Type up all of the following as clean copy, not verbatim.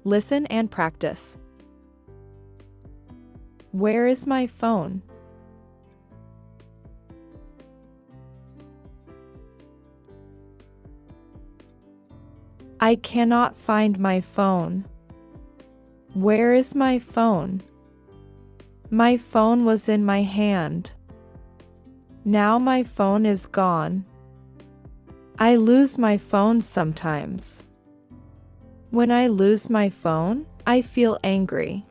Listen and practice. Where is my phone? I cannot find my phone. Where is my phone? My phone was in my hand. Now my phone is gone. I lose my phone sometimes. When I lose my phone, I feel angry.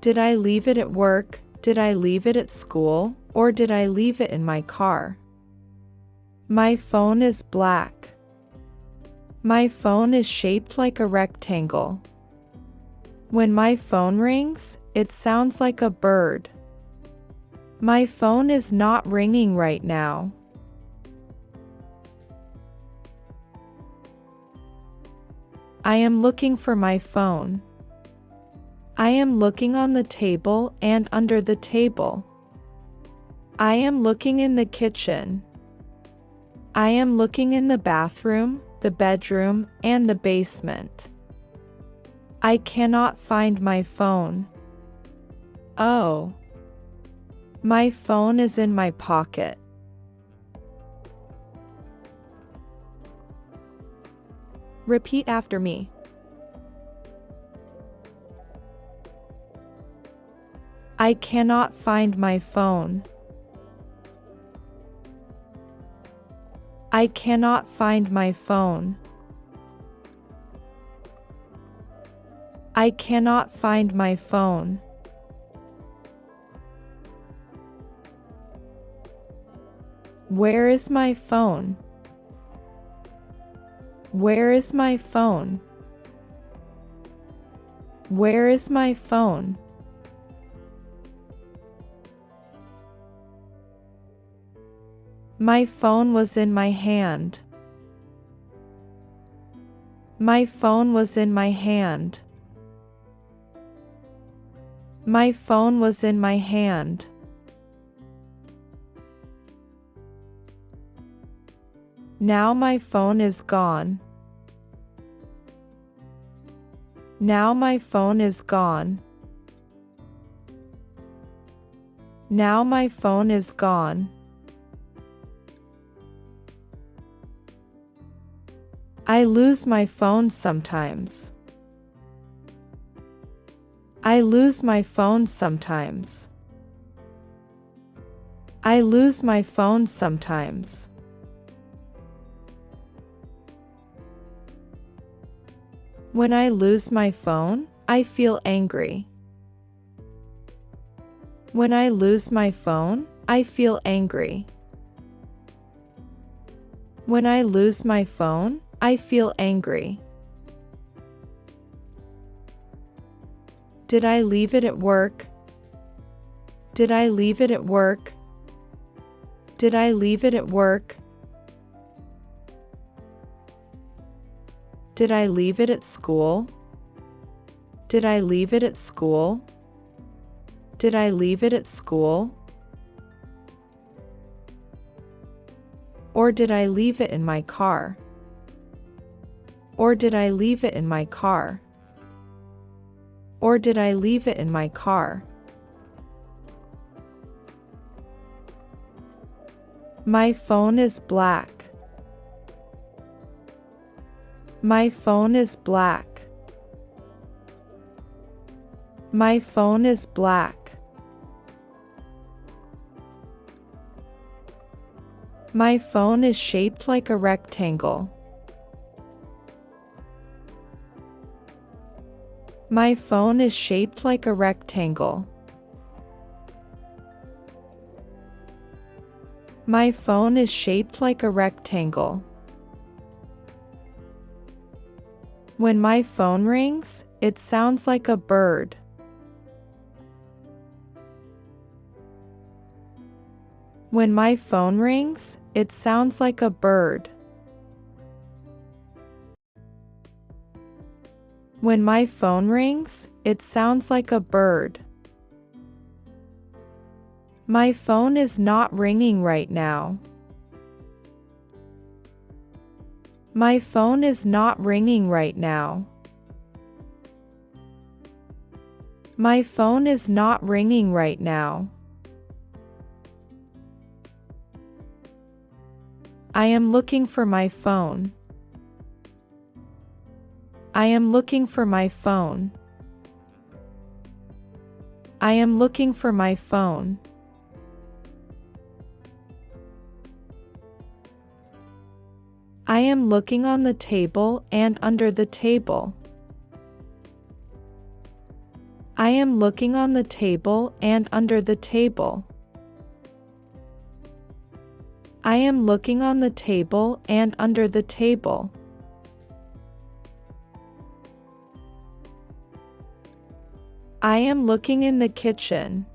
Did I leave it at work? Did I leave it at school? Or did I leave it in my car? My phone is black. My phone is shaped like a rectangle. When my phone rings, it sounds like a bird. My phone is not ringing right now. I am looking for my phone. I am looking on the table and under the table. I am looking in the kitchen. I am looking in the bathroom, the bedroom, and the basement. I cannot find my phone. Oh. My phone is in my pocket. Repeat after me. I cannot find my phone. I cannot find my phone. I cannot find my phone. Where is my phone? Where is my phone? Where is my phone? My phone was in my hand. My phone was in my hand. My phone was in my hand. Now my phone is gone. Now my phone is gone. Now my phone is gone. I lose my phone sometimes. I lose my phone sometimes. I lose my phone sometimes. When I lose my phone, I feel angry. When I lose my phone, I feel angry. When I lose my phone, I feel angry. Did I leave it at work? Did I leave it at work? Did I leave it at work? Did I leave it at school? Did I leave it at school? Did I leave it at school? Or did I leave it in my car? Or did I leave it in my car? Or did I leave it in my car? My phone is black. My phone is black. My phone is black. My phone is shaped like a rectangle. My phone is shaped like a rectangle. My phone is shaped like a rectangle. When my phone rings, it sounds like a bird. When my phone rings, it sounds like a bird. When my phone rings, it sounds like a bird. My phone is not ringing right now. My phone is not ringing right now. My phone is not ringing right now. I am looking for my phone. I am looking for my phone. I am looking for my phone. I am looking on the table and under the table. I am looking on the table and under the table. I am looking on the table and under the table. I am looking in the kitchen.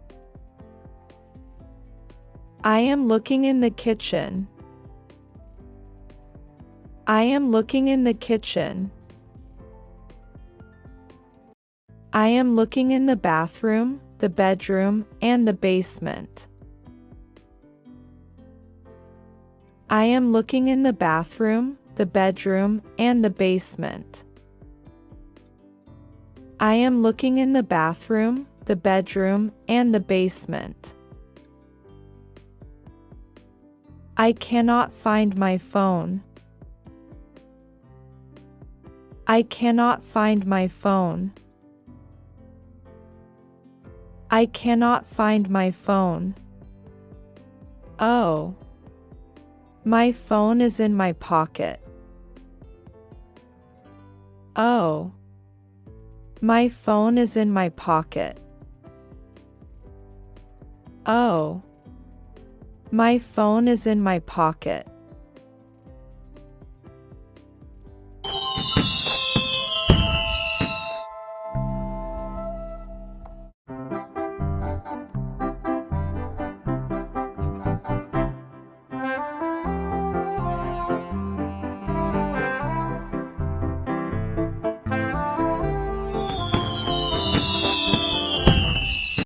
I am looking in the kitchen. I am looking in the kitchen. I am looking in the bathroom, the bedroom, and the basement. I am looking in the bathroom, the bedroom, and the basement. I am looking in the bathroom, the bedroom, and the basement. I cannot find my phone. I cannot find my phone. I cannot find my phone. Oh. My phone is in my pocket. Oh. My phone is in my pocket. Oh. My phone is in my pocket.